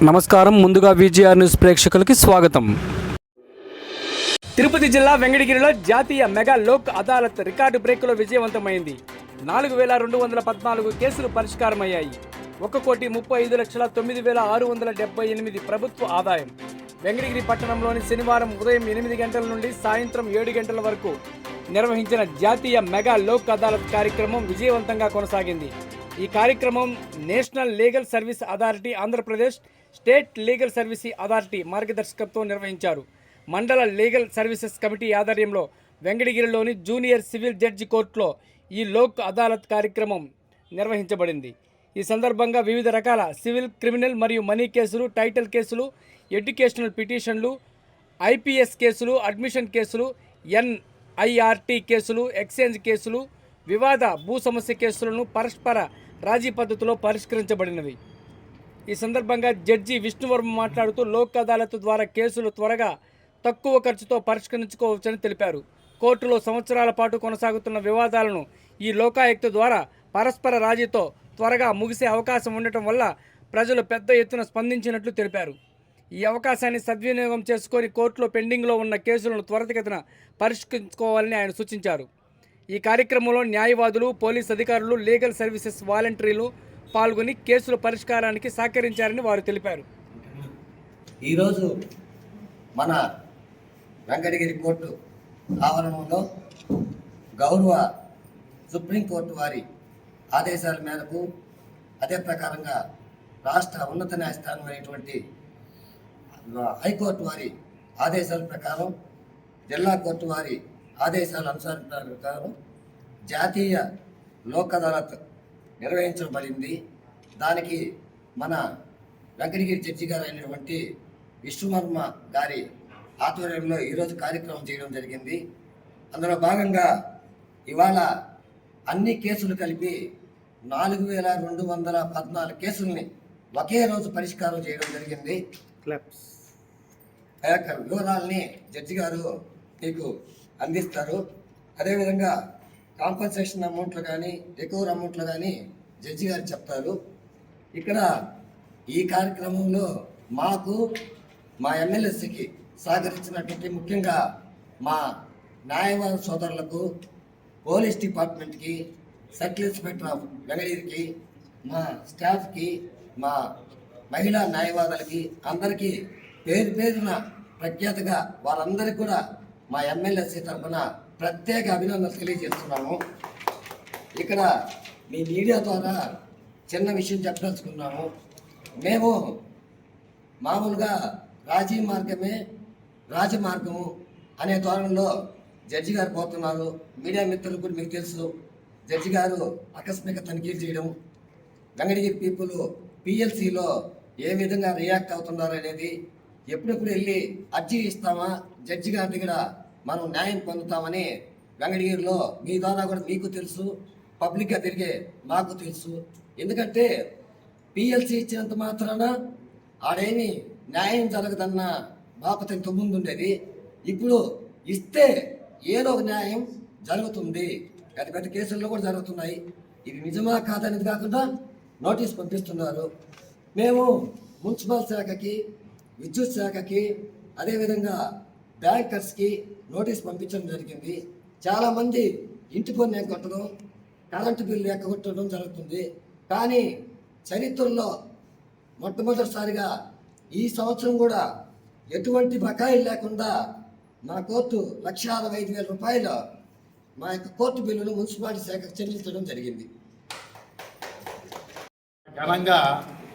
నమస్కారం. ముందుగా VGR news ప్రేక్షకులకి స్వాగతం. తిరుపతి జిల్లా వెంకటగిరిలో జాతీయ మెగా లోక్ అదాలత్ రికార్డు బ్రేక్లో విజయవంతమైంది. 4214 కేసులు పరిష్కారమయ్యాయి. 1,35,09,678 ప్రభుత్వ ఆదాయం. వెంకటగిరి పట్టణంలోని శనివారం ఉదయం 8 గంటల నుండి సాయంత్రం 7 గంటల వరకు నిర్వహించిన జాతీయ మెగా లోక్ అదాలత్ కార్యక్రమం విజయవంతంగా కొనసాగింది. ఈ కార్యక్రమం national legal service authority, Andhra Pradesh state legal service authority మార్గదర్శకత్వం నిర్వహించారు. మండల లీగల్ సర్వీసెస్ కమిటీ ఆధ్వర్యంలో వెంకటగిరిలోని జూనియర్ సివిల్ జడ్జి కోర్టులో ఈ లోక్ అదాలత్ కార్యక్రమం నిర్వహించబడింది. ఈ సందర్భంగా వివిధ రకాల సివిల్, క్రిమినల్ మరియు మనీ కేసులు, టైటిల్ కేసులు, ఎడ్యుకేషనల్ పిటిషన్లు, ఐపీఎస్ కేసులు, అడ్మిషన్ కేసులు, ఎన్ఐఆర్టీ కేసులు, ఎక్స్చేంజ్ కేసులు, వివాద భూ సమస్య కేసులను పరస్పర రాజీ పద్ధతిలో పరిష్కరించబడినవి. ఈ సందర్భంగా జడ్జి విష్ణువర్మ మాట్లాడుతూ లోక్ అదాలత్ ద్వారా కేసులు త్వరగా, తక్కువ ఖర్చుతో పరిష్కరించుకోవచ్చని తెలిపారు. కోర్టులో సంవత్సరాల పాటు కొనసాగుతున్న వివాదాలను ఈ లోకాయుక్త ద్వారా పరస్పర రాజీతో త్వరగా ముగిసే అవకాశం ఉండటం వల్ల ప్రజలు పెద్ద ఎత్తున స్పందించినట్లు తెలిపారు. ఈ అవకాశాన్ని సద్వినియోగం చేసుకొని కోర్టులో పెండింగ్లో ఉన్న కేసులను త్వరితగతిన పరిష్కరించుకోవాలని ఆయన సూచించారు. ఈ కార్యక్రమంలో న్యాయవాదులు, పోలీస్ అధికారులు, లీగల్ సర్వీసెస్ వాలంటీర్లు పాల్గొని కేసుల పరిష్కారానికి సహకరించారని వారు తెలిపారు. ఈరోజు మన వెంకటగిరి కోర్టు ఆవరణంలో గౌరవ సుప్రీంకోర్టు వారి ఆదేశాల మేరకు, అదే ప్రకారంగా రాష్ట్ర ఉన్నత న్యాయస్థానం అయినటువంటి హైకోర్టు వారి ఆదేశాల ప్రకారం, జిల్లా కోర్టు వారి ఆదేశాల ప్రకారం జాతీయ లోక్ అదాలత్ నిర్వహించబడింది. దానికి మన వెంకటగిరి జడ్జి గారు అయినటువంటి విష్ణువర్మ గారి ఆధ్వర్యంలో ఈరోజు కార్యక్రమం చేయడం జరిగింది. అందులో భాగంగా ఇవాళ అన్ని కేసులు కలిపి 4214 కేసుల్ని ఒకే రోజు పరిష్కారం చేయడం జరిగింది. ఆ యొక్క వివరాలని జడ్జి గారు మీకు అందిస్తారు. అదేవిధంగా కాంపన్సేషన్ అమౌంట్లు కానీ, రికవర్ అమౌంట్లు కానీ జడ్జి గారు చెప్తారు. ఇక్కడ ఈ కార్యక్రమంలో మాకు, మా ఎమ్మెల్యేస్కి సహకరించినటువంటి ముఖ్యంగా మా న్యాయవాద సోదరులకు, పోలీస్ డిపార్ట్మెంట్కి, సర్కిల్ ఇన్స్పెక్టర్ ఆఫ్ వెంకటగిరికి, మా స్టాఫ్కి, మా మహిళా న్యాయవాదులకి అందరికీ పేరు పేరున ప్రఖ్యాతగా వారందరికీ కూడా మా ఎమ్మెల్యేసీ తరఫున ప్రత్యేక అభినందనలు తెలియజేస్తున్నాము. ఇక్కడ మీ మీడియా ద్వారా చిన్న విషయం చెప్పదలుచుకున్నాము. మేము మామూలుగా రాజీ మార్గమే రాజమార్గము అనే ధోరణిలో జడ్జి గారు పోతున్నారు. మీడియా మిత్రులు కూడా మీకు తెలుసు, జడ్జి గారు ఆకస్మిక తనిఖీలు చేయడం, వెంకటగిరి పీపుల్ పిఎల్సిలో ఏ విధంగా రియాక్ట్ అవుతున్నారు అనేది, ఎప్పుడెప్పుడు వెళ్ళి అర్జీ ఇస్తామా, జడ్జి గారి దగ్గర మనం న్యాయం పొందుతామని వెంకటగిరిలో మీ ద్వారా కూడా మీకు తెలుసు, పబ్లిక్గా తిరిగే మాకు తెలుసు. ఎందుకంటే పిఎల్సి ఇచ్చినంత మాత్రాన ఆడేమి న్యాయం జరగదన్న బాపత ఇంత ముందు ఉండేది. ఇప్పుడు ఇస్తే ఏదో ఒక న్యాయం జరుగుతుంది. పెద్ద పెద్ద కేసుల్లో కూడా జరుగుతున్నాయి. ఇది నిజమా కాదనేది కాకుండా నోటీస్ పంపిస్తున్నారు. మేము మున్సిపల్ శాఖకి, విద్యుత్ శాఖకి, అదేవిధంగా బ్యాంకర్స్కి నోటీస్ పంపించడం జరిగింది. చాలామంది ఇంటి పన్ను ఎగ్గొట్టడం, కరెంటు బిల్లు ఎక్కగొట్టడం జరుగుతుంది. కానీ చరిత్రలో మొట్టమొదటిసారిగా ఈ సంవత్సరం కూడా ఎటువంటి బకాయిలు లేకుండా మా కోర్టు 1,65,000 రూపాయలు మా యొక్క కోర్టు బిల్లును మున్సిపాలిటీ శాఖకు చెల్లించడం జరిగింది. ఘనంగా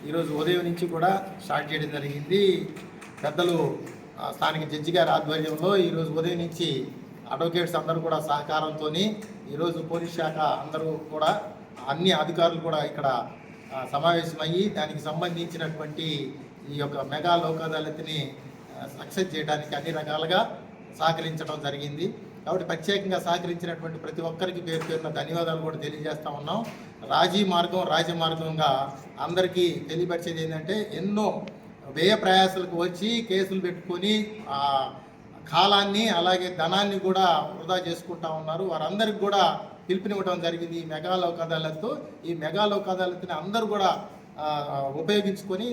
ఈరోజు ఉదయం నుంచి కూడా స్టార్ట్ చేయడం జరిగింది. పెద్దలు స్థానిక జడ్జి గారి ఆధ్వర్యంలో ఈరోజు ఉదయం నుంచి అడ్వకేట్స్ అందరూ కూడా సహకారంతో ఈరోజు పోలీస్ శాఖ అందరూ కూడా, అన్ని అధికారులు కూడా ఇక్కడ సమావేశమయ్యి దానికి సంబంధించినటువంటి ఈ యొక్క మెగా లోక్ అదాలత్ని సక్సెస్ చేయడానికి అన్ని రకాలుగా సహకరించడం జరిగింది. కాబట్టి ప్రత్యేకంగా సహకరించినటువంటి ప్రతి ఒక్కరికి పేరు పేరున ధన్యవాదాలు కూడా తెలియజేస్తూ ఉన్నాం. రాజీ మార్గం రాజమార్గంగా అందరికీ తెలియపరిచేది ఏంటంటే, ఎన్నో వ్యయ ప్రయాసాలకు వచ్చి కేసులు పెట్టుకొని కాలాన్ని అలాగే ధనాన్ని కూడా వృధా చేసుకుంటా ఉన్నారు. వారందరికీ కూడా పిలుపునివ్వడం జరిగింది ఈ మెగా లోక్ అదాలత్. ఈ మెగా లోక్ అదాలత్ని అందరూ కూడా ఉపయోగించుకొని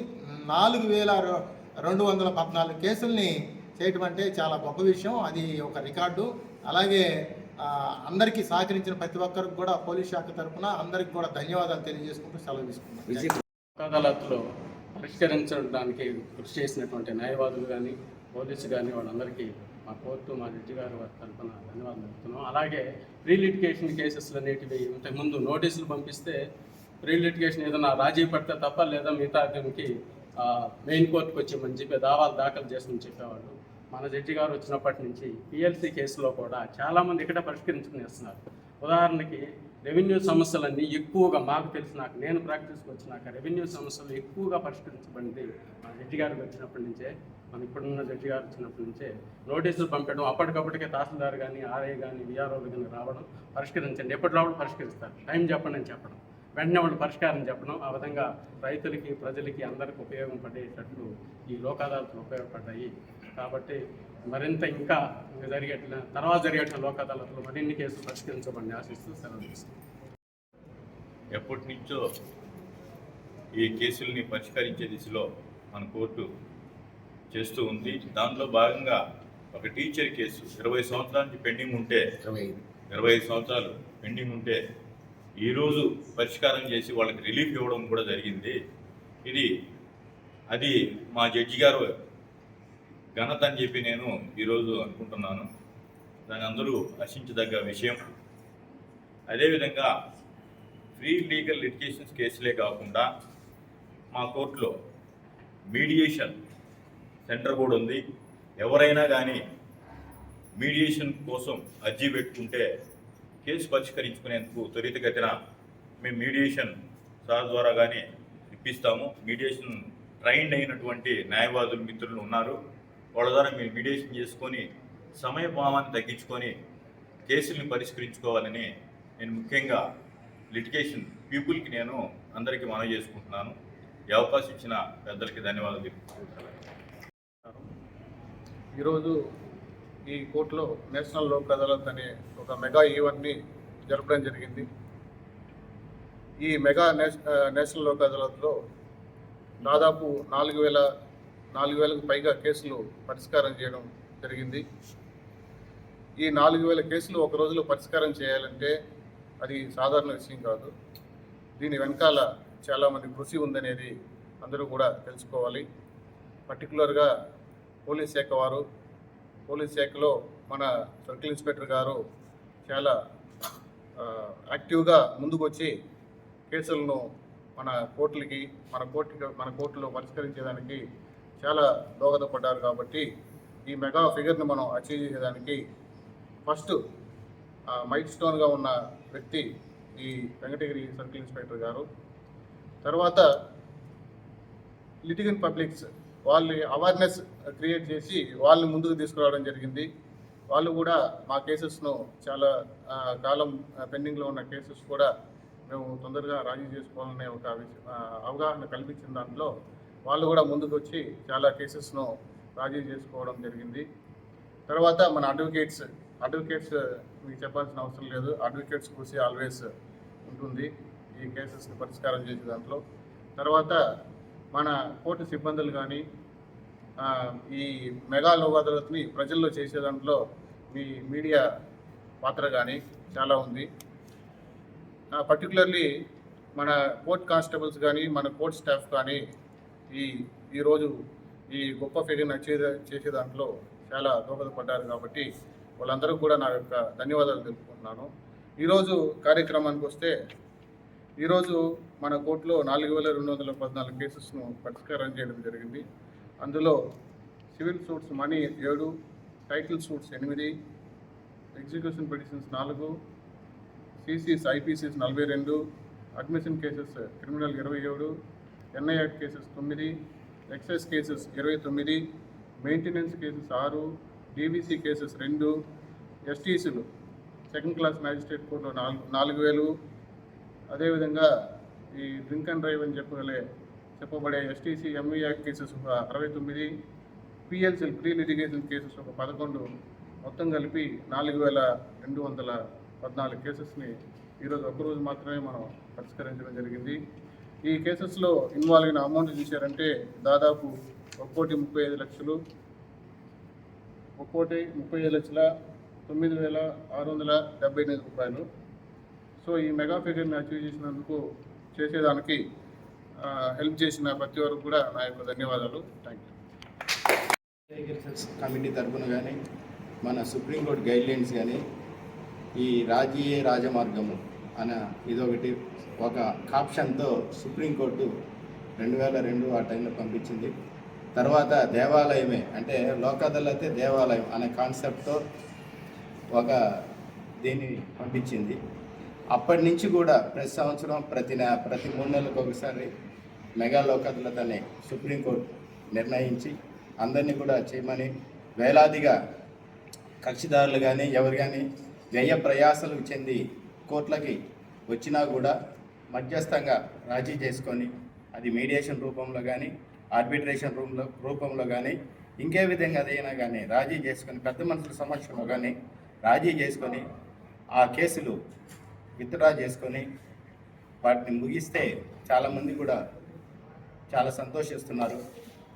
4214 కేసుల్ని చేయటం అంటే చాలా గొప్ప విషయం. అది ఒక రికార్డు. అలాగే అందరికీ సహకరించిన ప్రతి ఒక్కరికి కూడా పోలీస్ శాఖ తరఫున అందరికి కూడా ధన్యవాదాలు తెలియజేసుకుంటూ సెలవు తీసుకున్నాం. అదాలత్లో పరిష్కరించడానికి కృషి చేసినటువంటి న్యాయవాదులు కానీ పోలీసు కానీ వాళ్ళందరికీ మా కోర్టు మా జడ్జి గారి వారి తరఫున ధన్యవాదాలు చెప్తున్నాం. అలాగే ప్రీ లిటిగేషన్ కేసెస్లు అనేటివి ఇంతకుముందు నోటీసులు పంపిస్తే ప్రీ లిటిగేషన్ ఏదైనా రాజీ పడితే తప్ప లేదా మిగతా దీనికి మెయిన్ కోర్టుకు వచ్చి చెప్పి దావాలు దాఖలు చేసి చెప్పేవాళ్ళు. మన జడ్జి గారు వచ్చినప్పటి నుంచి పిఎల్సీ కేసులో కూడా చాలామంది ఇక్కడ పరిష్కరించుకుని వస్తున్నారు. ఉదాహరణకి రెవెన్యూ సమస్యలన్నీ ఎక్కువగా మాకు తెలిసినాక నేను ప్రాక్టీస్కి వచ్చినాక రెవెన్యూ సమస్యలు ఎక్కువగా పరిష్కరించబడింది మన జడ్జి గారికి వచ్చినప్పటి నుంచే. మన ఇప్పుడున్న జడ్జి గారు వచ్చినప్పటి నుంచే నోటీసులు పంపడం, అప్పటికప్పటికే తహసీల్దార్ కానీ ఆర్ఐ కానీ విఆర్ఓలు కానీ రావడం, పరిష్కరించండి, ఎప్పటిలో పరిష్కరిస్తారు, టైం చెప్పండి అని చెప్పడం, వెంటనే వాళ్ళు పరిష్కారం చెప్పడం. ఆ విధంగా రైతులకి ప్రజలకి అందరికీ ఉపయోగం పడేటట్లు ఈ లోక్ అదాలత్లు ఉపయోగపడ్డాయి. కాబట్టి మరింత ఇంకా తర్వాత జరిగేట లోక్ అదాలత్లో మరిన్ని కేసులు పరిష్కరించబడి ఆశిస్తూ సెలవు తీసుకుంటాం. ఎప్పటి నుంచో ఈ కేసుల్ని పరిష్కరించే దిశలో మన కోర్టు చేస్తూ ఉంది. దాంట్లో భాగంగా ఒక టీచర్ కేసు 20 సంవత్సరాల నుంచి పెండింగ్ ఉంటే 25 సంవత్సరాలు పెండింగ్ ఉంటే ఈరోజు పరిష్కారం చేసి వాళ్ళకి రిలీఫ్ ఇవ్వడం కూడా జరిగింది. అది మా జడ్జి గారు ఘనత అని చెప్పి నేను ఈరోజు అనుకుంటున్నాను. దాని అందరూ హర్షించదగ్గ విషయం. అదేవిధంగా ఫ్రీ లీగల్ లిటిగేషన్స్ కేసులే కాకుండా మా కోర్టులో మీడియేషన్ సెంటర్ కూడా ఉంది. ఎవరైనా కానీ మీడియేషన్ కోసం అర్జీ పెట్టుకుంటే కేసు పరిష్కరించుకునేందుకు త్వరితగతిన మేము మీడియేషన్ సార్ ద్వారా కానీ ఇప్పిస్తాము. మీడియేషన్ ట్రైన్డ్ అయినటువంటి న్యాయవాదులు మిత్రులు ఉన్నారు. వాళ్ళ ద్వారా మీరు మీడియేషన్ చేసుకొని సమయభావాన్ని తగ్గించుకొని కేసుల్ని పరిష్కరించుకోవాలని నేను ముఖ్యంగా లిటిగేషన్ పీపుల్కి నేను అందరికీ మనవి చేసుకుంటున్నాను. ఈ అవకాశం ఇచ్చిన పెద్దలకి ధన్యవాదాలు తెలుపుతున్నాను. ఈరోజు ఈ కోర్టులో నేషనల్ లోక్ అదాలత్ అనే ఒక మెగా ఈవెంట్ని జరపడం జరిగింది. ఈ మెగా నేషనల్ లోక్ అదాలత్లో దాదాపు 4,000కు పైగా కేసులు పరిష్కారం చేయడం జరిగింది. ఈ 4,000 కేసులు ఒక రోజులో పరిష్కారం చేయాలంటే అది సాధారణ విషయం కాదు. దీని వెనకాల చాలామంది కృషి ఉందనేది అందరూ కూడా తెలుసుకోవాలి. పర్టికులర్గా పోలీస్ శాఖ వారు, పోలీస్ శాఖలో మన సర్కిల్ ఇన్స్పెక్టర్ గారు చాలా యాక్టివ్గా ముందుకొచ్చి కేసులను మన కోర్టులో పరిష్కరించేదానికి చాలా దోహదపడ్డారు. కాబట్టి ఈ మెగా ఫిగర్ని మనం అచీవ్ చేసేదానికి ఫస్ట్ మైల్ స్టోన్గా ఉన్న వ్యక్తి ఈ వెంకటగిరి సర్కిల్ ఇన్స్పెక్టర్ గారు. తర్వాత లిటిగెంట్ పబ్లిక్స్ వాళ్ళ అవేర్నెస్ క్రియేట్ చేసి వాళ్ళని ముందుకు తీసుకురావడం జరిగింది. వాళ్ళు కూడా మా కేసెస్ను చాలా కాలం పెండింగ్లో ఉన్న కేసెస్ కూడా మేము తొందరగా రాజీ చేసుకోవాలనే ఒక అవగాహన కల్పించిన దాంట్లో వాళ్ళు కూడా ముందుకు వచ్చి చాలా కేసెస్ను రాజీ చేసుకోవడం జరిగింది. తర్వాత మన అడ్వకేట్స్ మీకు చెప్పాల్సిన అవసరం లేదు. అడ్వకేట్స్ కృషి ఆల్వేస్ ఉంటుంది ఈ కేసెస్ని పరిష్కారం చేసే దాంట్లో. తర్వాత మన కోర్టు సిబ్బందులు కానీ ఈ మెగా లోక్ అదాలత్ని ప్రజల్లో చేసే దాంట్లో మీ మీడియా పాత్ర కానీ చాలా ఉంది. పర్టికులర్లీ మన కోర్ట్ కానిస్టేబుల్స్ కానీ మన కోర్ట్ స్టాఫ్ కానీ ఈరోజు ఈ గొప్ప ఫిగర్ని అచీవ్ చేసే దాంట్లో చాలా దోహదపడ్డారు. కాబట్టి వాళ్ళందరూ కూడా నా యొక్క ధన్యవాదాలు తెలుపుకుంటున్నాను. ఈరోజు కార్యక్రమానికి వస్తే ఈరోజు మన కోర్టులో 4,214 కేసెస్ను పరిష్కారం చేయడం జరిగింది. అందులో civil suits money 7, title suits 8, execution petitions 4, CCs IPCs 42, admission cases criminal 27, NI act cases 9, excise cases 29, maintenance cases 6, DVC cases 2, ఎస్టీసీలు సెకండ్ క్లాస్ మ్యాజిస్ట్రేట్ కోర్టులో 4,000. అదేవిధంగా ఈ డ్రింక్ అండ్ డ్రైవ్ అని చెప్పబడే ఎస్టీసీ ఎంవీ యాక్ట్ కేసెస్ ఒక 69, పిఎల్సీలు pre litigation cases ఒక 11, మొత్తం కలిపి 4,214 కేసెస్ని ఈరోజు ఒక్కరోజు మాత్రమే మనం పరిష్కరించడం జరిగింది. ఈ కేసెస్లో ఇన్వాల్వ్ అయిన అమౌంట్ చూశారంటే దాదాపు 1,35,00,000, 1,35,9,678 రూపాయలు. సో ఈ మెగా ఫిగర్ని అచీవ్ చేసేదానికి హెల్ప్ చేసిన ప్రతి ఒక్కరు కూడా నా యొక్క ధన్యవాదాలు. Thank you. కమిటీ తరఫున కానీ మన సుప్రీంకోర్టు గైడ్లైన్స్ కానీ ఈ రాజమార్గము అన్న ఇదొకటి ఒక కాప్షన్తో సుప్రీంకోర్టు 2002 ఆ టైంలో పంపించింది. తర్వాత దేవాలయమే అంటే లోక్ అదాలతే దేవాలయం అనే కాన్సెప్ట్తో ఒక దీన్ని పంపించింది. అప్పటి నుంచి కూడా ప్రతి సంవత్సరం ప్రతి 3 నెలలకు ఒకసారి మెగా లోక్ అదాలత్ అనే సుప్రీంకోర్టు నిర్ణయించి అందరినీ కూడా చేయమని, వేలాదిగా కక్షిదారులు కానీ ఎవరు కానీ వ్యయ ప్రయాసాలకు చెంది కోర్టులకి వచ్చినా కూడా మధ్యస్థంగా రాజీ చేసుకొని అది మీడియేషన్ రూపంలో కానీ ఆర్బిట్రేషన్ రూపంలో కానీ ఇంకే విధంగా అదైనా కానీ రాజీ చేసుకొని పెద్ద మనుషుల సమక్షంలో కానీ రాజీ చేసుకొని ఆ కేసులు విత్డ్రా చేసుకొని వాటిని ముగిస్తే చాలామంది కూడా చాలా సంతోషిస్తున్నారు.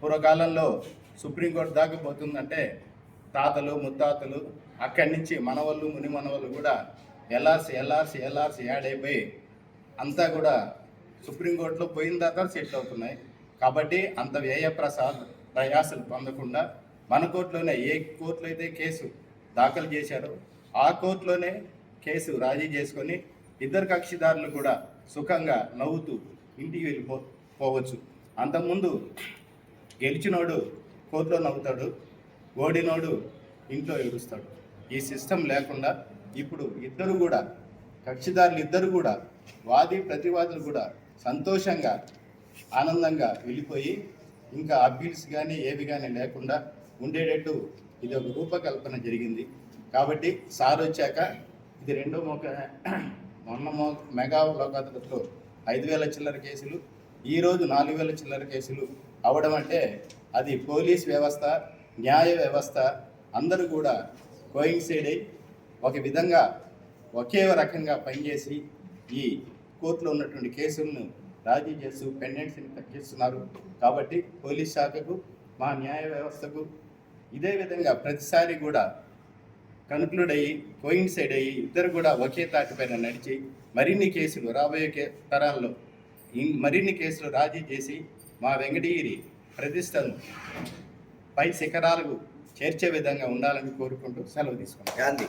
పూర్వకాలంలో సుప్రీంకోర్టు దాకా పోతుందంటే తాతలు ముత్తాతలు అక్కడి నుంచి మనవాళ్ళు ముని మనవాళ్ళు కూడా ఎల్ఆర్సి యాడ్ అయిపోయి అంతా కూడా సుప్రీంకోర్టులో పోయిన దాకా సెటిల్ అవుతున్నాయి. కాబట్టి అంత వ్యయ ప్రయాసాలు పొందకుండా మన కోర్టులోనే ఏ కోర్టులో అయితే కేసు దాఖలు చేశారో ఆ కోర్టులోనే కేసు రాజీ చేసుకొని ఇద్దరు కక్షిదారులు కూడా సుఖంగా నవ్వుతూ ఇంటికి వెళ్ళిపోవచ్చు. అంతకుముందు గెలిచినోడు కోర్టులో నవ్వుతాడు, ఓడినోడు ఇంట్లో ఏడుస్తాడు. ఈ సిస్టమ్ లేకుండా ఇప్పుడు ఇద్దరు కూడా కక్షిదారులు ఇద్దరు కూడా వాది ప్రతివాదులు కూడా సంతోషంగా ఆనందంగా వెళ్ళిపోయి ఇంకా అప్పీల్స్ కానీ ఏవి కానీ లేకుండా ఉండేటట్టు ఇది ఒక రూపకల్పన జరిగింది. కాబట్టి సార్ వచ్చాక ఇది రెండో మొన్న మెగా లోక్ అదాలత్లో 5,000 చిల్లర కేసులు, ఈరోజు 4,000 చిల్లర కేసులు అవడం అంటే అది పోలీస్ వ్యవస్థ, న్యాయ వ్యవస్థ అందరూ కూడా కోయిన్సైడ్ అయ్యి ఒక విధంగా ఒకే రకంగా పనిచేసి ఈ కోర్టులో ఉన్నటువంటి కేసులను రాజీ చేస్తూ పెండెంట్స్ని తగ్గిస్తున్నారు. కాబట్టి పోలీస్ శాఖకు మా న్యాయ వ్యవస్థకు ఇదే విధంగా ప్రతిసారి కూడా కన్క్లూడ్ అయ్యి కోయిన్సైడ్ అయ్యి ఇద్దరు కూడా ఒకే తాటిపైన నడిచి మరిన్ని కేసులు రాబోయే తరాల్లో మరిన్ని కేసులు రాజీ చేసి మా వెంకటగిరి ప్రతిష్టను పై శిఖరాలకు చేర్చే విధంగా ఉండాలని కోరుకుంటూ సెలవు తీసుకున్నాం. గాంధీ